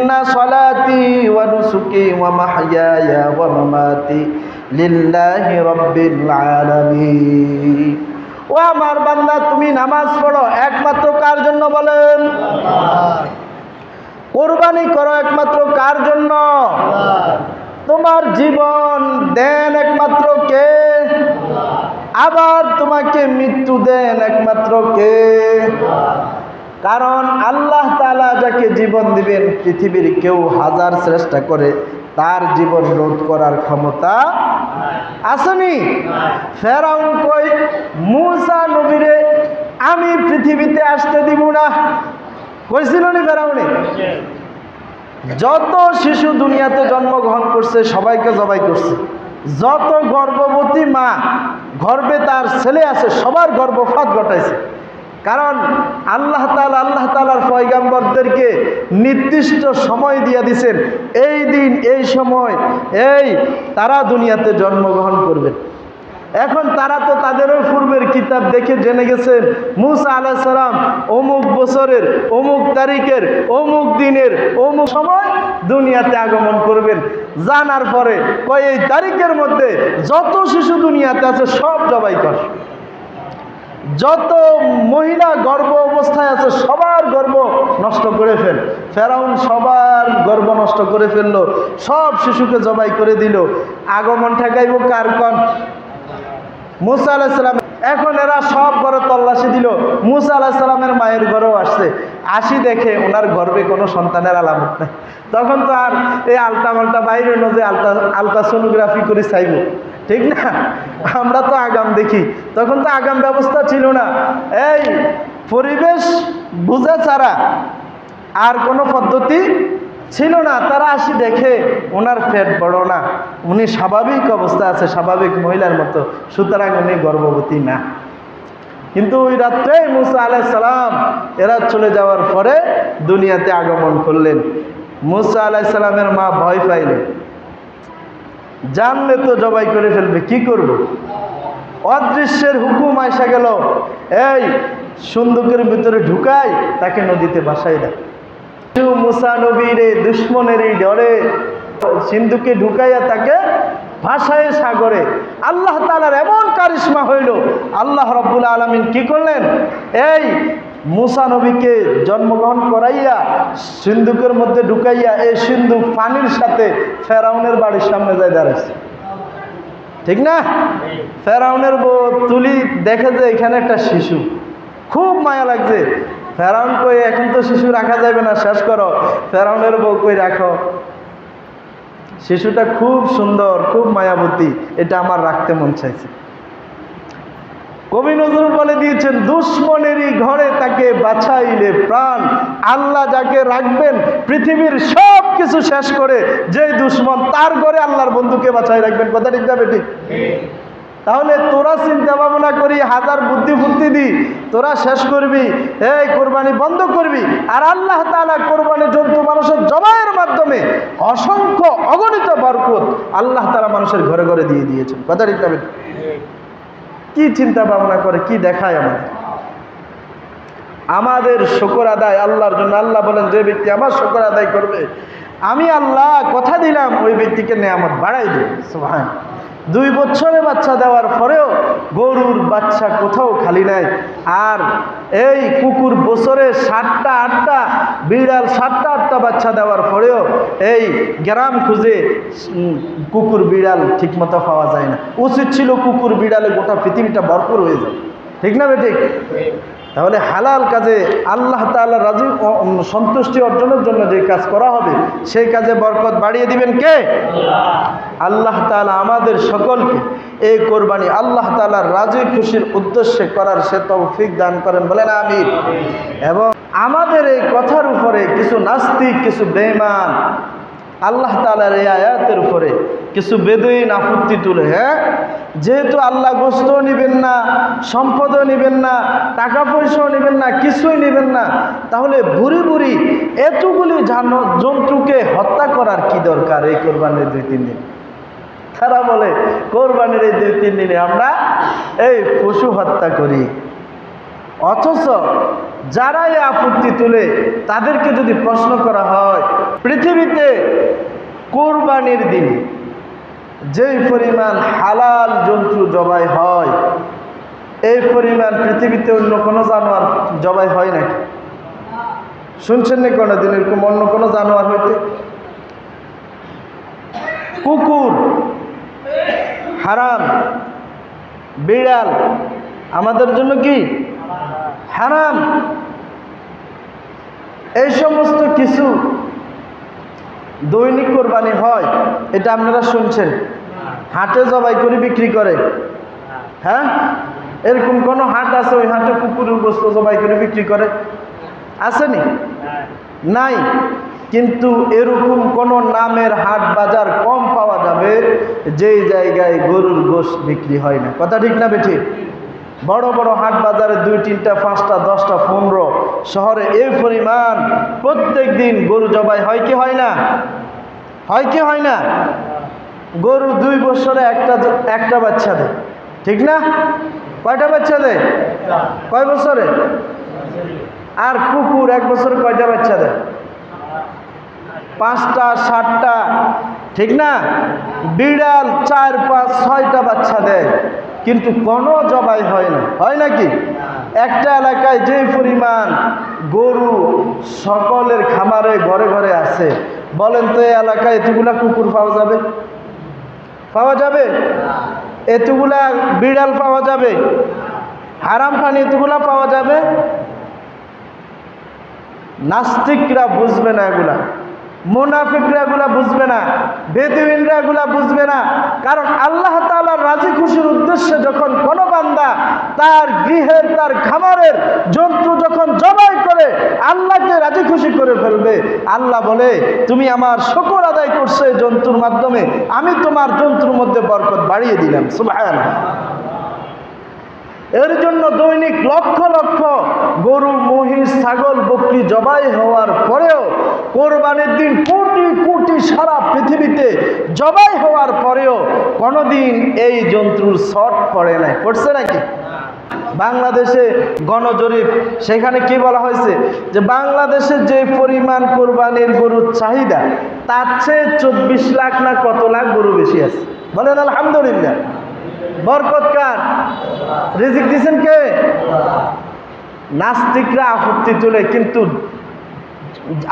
ইন্না সলাতি ওয়া নুসুকি ওয়া মাহইয়ায়া ওয়া মামাতি লিল্লাহি রাব্বিল আলামিন। ও আমার বান্দা, তুমি নামাজ পড়ো একমাত্র কার জন্য বলেন? কোরবানি করো একমাত্র কার জন্য? তোমার জীবন দেন একমাত্র কে? আবার তোমাকে মৃত্যু দেন একমাত্র কে? কারণ আল্লাহ তাআলা যাকে জীবন দিবেন, পৃথিবীর কেউ হাজার চেষ্টা করে তার জীবন রোধ করার ক্ষমতা আসেনি। ফেরাউন কই, মূসা নবীরে আমি পৃথিবীতে আসতে দিব না, কইছিল নি ফেরাউনে? যত শিশু দুনিয়াতে জন্মগ্রহণ করছে সবাইকে জবাই করছে। যত গর্ভবতী মা গর্ভে তার ছেলে আছে সবার গর্ভপাত ঘটাইছে। কারণ আল্লাহ তাআলার পয়গাম্বরদেরকে নির্দিষ্ট সময় দিয়ে দিয়েছেন, এই দিন এই সময় এই তারা দুনিয়াতে জন্মগ্রহণ করবেন। এখন তারা তো তাদেরও পূর্বের কিতাব দেখে জেনে গেছেন মূসা আলাইহিস সালাম অমুক বছরের অমুক তারিখের অমুক দিনের অমুক সময় দুনিয়াতে আগমন করবেন। জানার পরে কয় এই তারিখের মধ্যে যত শিশু দুনিয়াতে আছে সব জবাই কর, যত মহিলা গর্ভ অবস্থায় আছে সবার গর্ভ নষ্ট করে ফেল। ফেরাউন সবার গর্ভ নষ্ট করে ফেললো, সব শিশুকে জবাই করে দিল। আগমন ঠেকাইব কার? কন মূসা আলাইহিস সালাম। এখন এরা সব ঘরে তল্লাশি দিল, মূসা আলাইহিস সালামের মায়ের ঘরেও আসছে। আসি দেখে ওনার গর্ভে কোনো সন্তানের আলামত নেই। তখন তো আর এই আলটা মালটা বাইরে হইল যে আলট্রাসোনোগ্রাফি করে চাইব, ঠিক না? আমরা তো আগাম দেখি, তখন তো আগাম ব্যবস্থা ছিল না। এই পরিবেশ বুঝা ছাড়া আর কোনো পদ্ধতি ছিল না। তারা আসি দেখে ওনার পেট বড় না, উনি স্বাভাবিক অবস্থা আছে, স্বাভাবিক মহিলার মতো, সুতরাং উনি গর্ভবতী না। কিন্তু ওই রাত্রে মূসা আলাইহিস সালাম এরা চলে যাওয়ার পরে দুনিয়াতে আগমন করলেন। মূসা আলাইহিস সালামের মা ভয় পাইলেন, জানলে তো জবাই করে ফেলবে, কি করব? অদৃশ্যের হুকুম আইসা গেল, এই সন্দুকের ভিতরে ঢুকাই তাকে নদীতে ভাসাই দেয়। মূসা নবীরে দুশ্মনের ডরে সিন্ধুকে ঢুকাইয়া তাকে ভাসায় সাগরে। আল্লাহ তাআলার এমন কারিশমা হইল, আল্লাহ রাব্বুল আলামিন কি করলেন? এই মূসা নবীকে জন্মগ্রহণ করাইয়া সিন্ধুকের মধ্যে ঢুকাইয়া এই সিন্ধুক পানির সাথে ফেরাউনের বাড়ির সামনে যায় দাঁড়াইছে, ঠিক না? ফেরাউনের বউ তুলি দেখে যে এখানে একটা শিশু, খুব মায়া লাগছে। ফেরাউন কই, এখন তো শিশু রাখা যাবে না, শেষ করো। ফেরাউনের বউ কই, রাখো, শিশুটা খুব সুন্দর, খুব মায়াবতী, এটা আমার রাখতে মন চাইছে। কবি নজরুল বলে দিয়েছেন, দুশ্মনেরই ঘরে তাকে বাছাইলে প্রাণ। আল্লাহ যাকে রাখবেন পৃথিবীর সব কিছু শেষ করে, যে দুশ্মন তার ঘরে আল্লাহর বন্ধুকে বাছাই রাখবেন। কথা ঠিক না বেঠিক? তাহলে তোরা চিন্তা ভাবনা করি, হাজার বুদ্ধি ফুর্তি দি তোরা শেষ করবি, এই কোরবানি বন্ধ করবি। আর আল্লাহ তাআলা কোরবানি জন্তু মানুষের জবাইয়ের মাধ্যমে অসংখ্য অগণিত বরকত আল্লাহ তাআলা মানুষের ঘরে ঘরে দিয়ে দিয়েছেন। কথা ঠিক না? কি চিন্তা ভাবনা করে, কি দেখায় আমাদের শুকর আদায় আল্লাহর জন্য। আল্লাহ বলেন, যে ব্যক্তি আমার শুকর আদায় করবে আমি আল্লাহ কথা দিলাম ওই ব্যক্তিকে নেয়ামত বাড়াই দেব। সুবহান। 2 বছরে বাচ্চা দেওয়ার পরেও গরুর বাচ্চা কোথাও খালি নাই। আর এই কুকুর বছরে 7টা 8টা, বিড়াল 7টা 8টা বাচ্চা দেওয়ার পরেও এই গ্রাম খুঁজে কুকুর বিড়াল ঠিকমতো পাওয়া যায় না। উচিত ছিল কুকুর বিড়ালে গোটা পৃথিবীটা ভরপুর হয়ে যায়, ঠিক না বেঠিক? তাহলে হালাল কাজে আল্লাহ তাআলা রাজি সন্তুষ্টি অর্জনের জন্য যে কাজ করা হবে সেই কাজে বরকত বাড়িয়ে দিবেন কে? আল্লাহ তাআলা আমাদের সকলকে এই কোরবানি আল্লাহ তাআলার রাজি খুশির উদ্দেশ্যে করার সে তৌফিক দান করেন, বলেন আমিন। এবং আমাদের এই কথার উপরে কিছু নাস্তিক, কিছু বেঈমান আল্লাহ তাআলার এই আয়াতের উপরে কিছু বেদুইন আপত্তি তুলে, হ্যাঁ যেহেতু আল্লাহ গোশতও নেবেন না, সম্পদও নেবেন না, টাকা পয়সাও নেবেন না, কিছুই নেবেন না, তাহলে বুড়ি বুড়ি এতগুলি জন্তুকে হত্যা করার কি দরকার এই কোরবানির 2-3 দিন? তারা বলে কোরবানির এই 2-3 দিনে আমরা এই পশু হত্যা করি, অথচ যারা এই আপত্তি তুলে তাদেরকে যদি প্রশ্ন করা হয়, পৃথিবীতে কোরবানির দিন যেই পরিমাণ হালাল জন্তু জবাই হয়, এই পরিমাণ পৃথিবীতে অন্য কোনো জানোয়ার জবাই হয় নাকি? শুনছেন না কোনোদিন এরকম অন্য কোনো জানোয়ার হইতে? কুকুর হারাম, বিড়াল আমাদের জন্য কি হারাম। এই সমস্ত কিছু দৈনিক কোরবানি হয়, এটা আপনারা শুনছেন। হাটে জবাই করে বিক্রি করে। হ্যাঁ, এরকম কোনো হাট আছে ওই হাটে কুকুরের গোশত জবাই করে বিক্রি করে? আসেনি? নাই। কিন্তু এরকম কোনো নামের হাট বাজার কম পাওয়া যাবে যেই জায়গায় গরুর গোশত বিক্রি হয় না। কথা ঠিক না বেঠিক? বড় বড় হাট বাজারে 2, 3, 5, 10, 15 শহরে এই পরিমাণ প্রত্যেক দিন গরু জবাই হয় কি হয় না? হয় কি হয় না? গরু 2 বছরে একটা বাচ্চা দেয়, ঠিক না? কয়টা বাচ্চা দেয়? কয় বছরে? আর কুকুর 1 বছরে কয়টা বাচ্চা দেয়? 5টা 7টা, ঠিক না? বিড়াল 4, 5, 6টা বাচ্চা দেয়, কিন্তু কোনো জবাই হয় না। হয় নাকি? একটা এলাকায় যে পরিমাণ গরু সকলের খামারে ঘরে ঘরে আছে, বলেন তো এই এলাকায় এতগুলা কুকুর পাওয়া যাবে? পাওয়া যাবে? এতগুলা বিড়াল পাওয়া যাবে? হারাম পানি এতগুলা পাওয়া যাবে? নাস্তিকরা বুঝবে না এগুলা, মুনাফিকরা এগুলা বুঝবে না, বেদুইনরা এগুলা বুঝবে না। কারণ আল্লাহ তাআলার রাজি খুশির উদ্দেশ্যে যখন কোনো বান্দা তার গৃহের, তার খামারের জন্তু যখন জবাই করে আল্লাহকে রাজি খুশি করে ফেলবে, আল্লাহ বলে তুমি আমার শুকর আদায় করছো এই জন্তুর মাধ্যমে, আমি তোমার জন্তুর মধ্যে বরকত বাড়িয়ে দিলাম। সুবহানাল্লাহ। এর জন্য দৈনিক লক্ষ লক্ষ গরু, মহিষ, ছাগল, বকরি জবাই হওয়ার পরেও, কোরবানির দিন কোটি কোটি সারা পৃথিবীতে জবাই হওয়ার পরেও কোনোদিন এই জন্তুর শট পড়ে নাই। পড়ছে নাকি? বাংলাদেশে গণজরিপ, সেখানে কি বলা হয়েছে যে বাংলাদেশে যে পরিমাণ কোরবানির গরুর চাহিদা, তার চেয়ে 24 লাখ না কত লাখ গরু বেশি আছে। বলেন আলহামদুলিল্লাহ। বরকত কার? রিজিক দিয়েছেন কে? নাস্তিকরা আপত্তি তুলে, কিন্তু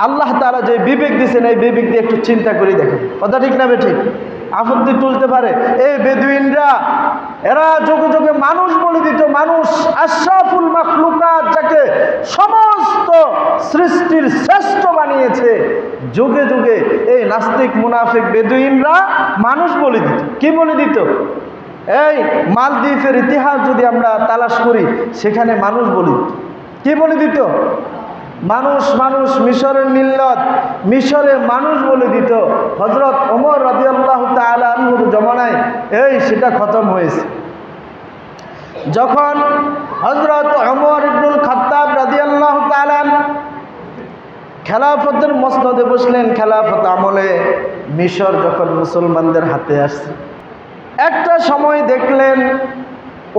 আল্লাহ তাআলা যে বিবেক দিয়েছেন এই বিবেক দিয়ে একটু চিন্তা করে দেখেন। কথা ঠিক না বেঠিক? আপত্তি তুলতে পারে। এই বেদুইনরা এরা যুগে যুগে মানুষ বলে দিত, মানুষ আশরাফুল মাখলুকাত, যাকে সমস্ত সৃষ্টির শ্রেষ্ঠ বানিয়েছে, যুগে যুগে এই নাস্তিক মুনাফিক বেদুইনরা মানুষ বলে দিত। কি বলে দিত? এই মালদ্বীপের ইতিহাস যদি আমরা তালাশ করি, সেখানে মানুষ বলি কি বলে দিত? মানুষ। মানুষ মিশরের মিল্লত, মিশরে মানুষ বলে দিত। হযরত ওমর রাদিয়াল্লাহু তাআলা আনহুর জমানায় সেটা খতম হয়েছে। যখন হযরত ওমর ইবনুল খাত্তাব রাদিয়াল্লাহু তাআলা খেলাফতের মসনদে বসলেন, খেলাফত আমলে মিশর যখন মুসলমানদের হাতে আসছে, একটা সময় দেখলেন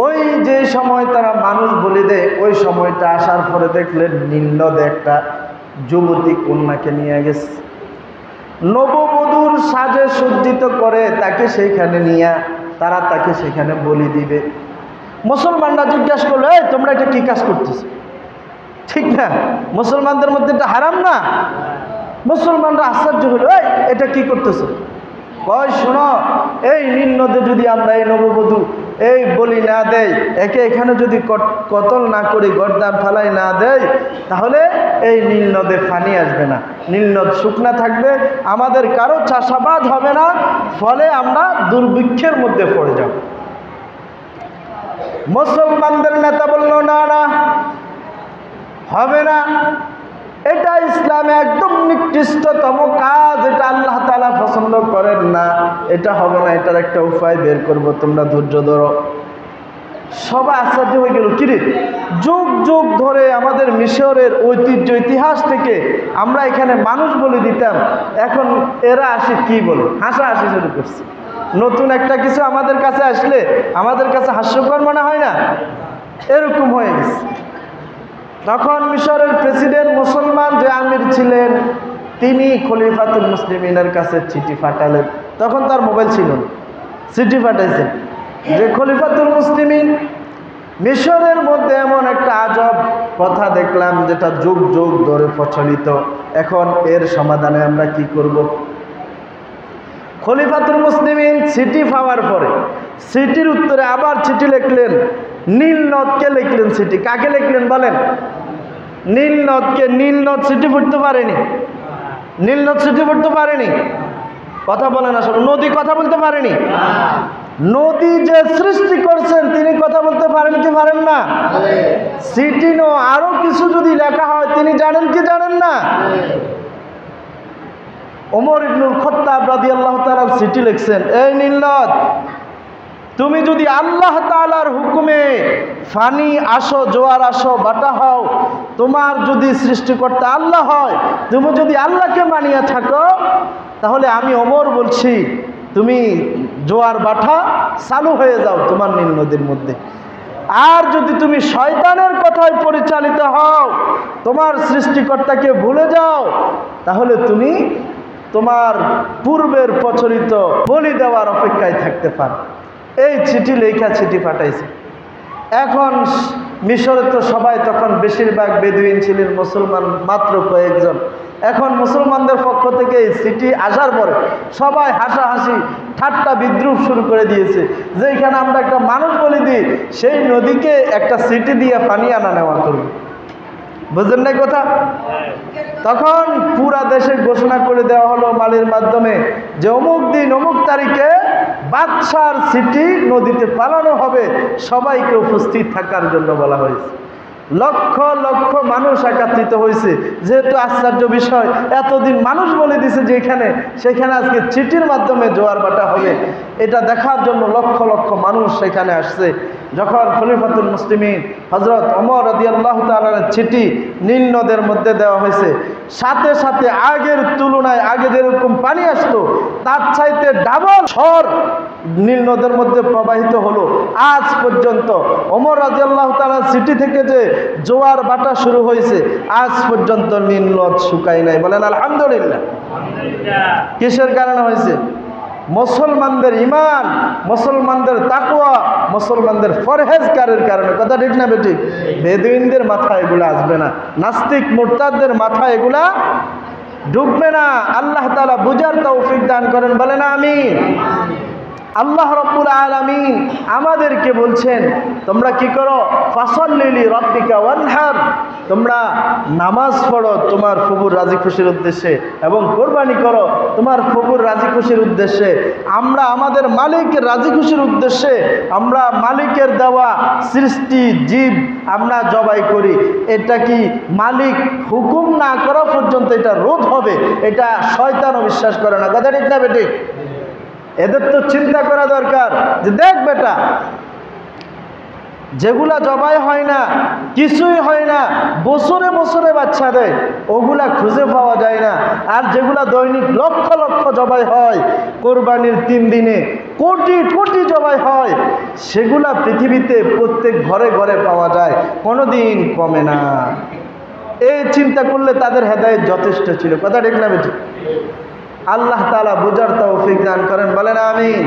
ওই যে সময় তারা মানুষ বলে দেয়, ওই সময়টা আসার পরে দেখলেন নীলনদে একটা যুবতী কন্যাকে নিয়ে গেছে, নববধূর সাজে সজ্জিত করে তাকে সেইখানে নিয়ে তারা তাকে সেখানে বলি দিবে। মুসলমানরা জিজ্ঞাসা করলো, এই তোমরা এটা কি কাজ করতেছো? ঠিক না? মুসলমানদের মধ্যে এটা হারাম না? মুসলমানরা আশ্চর্য হলো, এই এটা কি করতেছো? কয় শোনো, এই নীল নদে যদি আমরা এই নববধূ বলি না দেয়, একে এখানে যদি কতল না করি, গর্দান ফালাই না দেয়, তাহলে এই নীল নদে পানি আসবে না, নীল নদ শুকনা থাকবে, আমাদের কারো চাষাবাদ হবে না, ফলে আমরা দুর্ভিক্ষের মধ্যে পড়ে যাব। মুসলমানদের নেতা বলল, না না, হবে না, এটা ইসলামে একদম নিকৃষ্টতম কাজ, এটা আল্লাহ তাআলা পছন্দ করেন না, এটা হবে না, এটার একটা উপায় বের করব, তোমরা ধৈর্য ধরো। সবাই আশ্চর্য হয়ে গেল, কিরে যুগ যুগ ধরে আমাদের মিশরের ঐতিহ্য ইতিহাস থেকে আমরা এখানে মানুষ বলে দিতাম, এখন এরা আসে কি বলে হাসাহাসি শুরু করছে। নতুন একটা কিছু আমাদের কাছে আসলে আমাদের কাছে হাস্যকর মনে হয় না? এরকম হয়ে গেছে। তখন মিশরের প্রেসিডেন্ট মুসলমান যে আমির ছিলেন তিনি খলিফাতুল মুসলিমিনের কাছে চিঠি পাঠালেন। তখন তার মোবাইল ছিল না, চিঠি পাঠাইছেন যে খলিফাতুল মুসলিমিন, মিশরের মধ্যে এমন একটা আজব কথা দেখলাম যেটা যুগ যুগ ধরে প্রচলিত, এখন এর সমাধানে আমরা কি করব। খলিফাতুল মুসলিমিন চিঠি পাওয়ার পরে চিঠির উত্তরে আবার চিঠি লিখলেন, নীলনদকে লিখলেন চিঠি। কাকে লিখলেন বলেন? নীলনদকে। নীলনদ চিঠি পড়তে পারেনি, নীলনদ চিঠি পড়তে পারেনি। কথা বলেন আসলে, নদী কথা বলতে পারেনি। নদী যে সৃষ্টি করছেন তিনি কথা বলতে পারেন কি পারেন না? চিঠি নো আরো কিছু যদি লেখা হয় তিনি জানেন কি জানেন না? ওমর ইবনুল খাত্তাব রাদিয়াল্লাহু তাআলা চিঠি লিখছেন, এই নীলনদ, তুমি যদি আল্লাহ তাআলার হুকুমে ফানি আসো, জোয়ার আসো, বাটা হও, তোমার যদি সৃষ্টিকর্তা আল্লাহ হয়, তুমি যদি আল্লাহকে মানিয়ে থাকো, তাহলে আমি ওমর বলছি তুমি জোয়ার বাটা চালু হয়ে যাও তোমার নীল নদীর মধ্যে। আর যদি তুমি শয়তানের কথায় পরিচালিত হও, তোমার সৃষ্টিকর্তাকে ভুলে যাও, তাহলে তুমি তোমার পূর্বের প্রচলিত বলি দেওয়ার অপেক্ষায় থাকতে পারো। এই চিঠি লেখা চিঠি পাঠাইছে। এখন মিশরে তো সবাই তখন বেশিরভাগ বেদুইন ছিলেন, মুসলমান মাত্র কয়েকজন। এখন মুসলমানদের পক্ষ থেকে এই চিঠি আসার পরে সবাই হাসাহাসি ঠাট্টা বিদ্রুপ শুরু করে দিয়েছে, যে এখানে আমরা একটা মানুষ বলি দিই, সেই নদীকে একটা চিঠি দিয়ে পানি আনা নেওয়া করব। বুঝলেন না কথা? তখন পুরা দেশে ঘোষণা করে দেওয়া হলো মালের মাধ্যমে যে অমুক দিন অমুক তারিখে বাদশার চিঠি নদীতে পালানো হবে, সবাইকে উপস্থিত থাকার জন্য বলা হয়েছে। লক্ষ লক্ষ মানুষ একত্রিত হয়েছে। যেহেতু আশ্চর্য বিষয়, এতদিন মানুষ বলে দিছে যে এখানে, সেখানে আজকে চিঠির মাধ্যমে জোয়ার বাটা হবে, এটা দেখার জন্য লক্ষ লক্ষ মানুষ সেখানে আসছে। যখন খলিফাতুল মুসলিমিন হযরত ওমর রাদিয়াল্লাহু তাআলার চিঠি নীল নদের মধ্যে দেওয়া হয়েছে, সাথে সাথে আগের তুলনায় আগে যেরকম পানি আসতো তার চাইতে ডাবল সর নীল নদের মধ্যে প্রবাহিত হলো। আজ পর্যন্ত ওমর রাদিয়াল্লাহু তাআলার চিঠি থেকে যে জোয়ার বাটা শুরু হয়েছে, আজ পর্যন্ত নীল নদ শুকায় নাই। বলেন আলহামদুলিল্লাহ। কিসের কারণে হয়েছে? মুসলমানদের ঈমান, মুসলমানদের তাকওয়া, মুসলমানদের পরহেজগারের কারণে। কথা ঠিক না বেঠিক? বেদুইনদের মাথায় এগুলো আসবে না, নাস্তিক মুরতাদদের মাথায় এগুলা ঢুকবে না। আল্লাহ তাআলা বুঝার তৌফিক দান করেন, বলেন আমিন। আল্লাহ রাব্বুল আলামিন আমাদেরকে বলছেন, তোমরা কি করো? ফাসাল্লি লিরাব্বিকা ওয়ানহার, তোমরা নামাজ পড়ো তোমার প্রভুর রাজি খুশির উদ্দেশ্যে এবং কোরবানি করো তোমার প্রভুর রাজি খুশির উদ্দেশ্যে। আমরা আমাদের মালিকের রাজি খুশির উদ্দেশ্যে আমরা মালিকের দেওয়া সৃষ্টি জীব আমরা জবাই করি। এটা কি মালিক হুকুম না করা পর্যন্ত এটা রোধ হবে? এটা শয়তানও বিশ্বাস করে না। কথা ঠিক না বেঠিক? এদের তো চিন্তা করা দরকার যে দেখ বেটা, যেগুলা জবাই হয় না, কিছুই হয় না, বছরে বছরে বাচ্চা দেয়, ওগুলা খুঁজে পাওয়া যায় না। আর যেগুলা দৈনিক লক্ষ লক্ষ জবাই হয়, কোরবানির 3 দিনে কোটি কোটি জবাই হয়, সেগুলা পৃথিবীতে প্রত্যেক ঘরে ঘরে পাওয়া যায়, কোনোদিন কমে না। এই চিন্তা করলে তাদের হেদায়েত যথেষ্ট ছিল। কথা ঠিক না বেঠিক? আল্লাহ তাআলা বুঝার তৌফিক দান করেন, বলেন আমিন।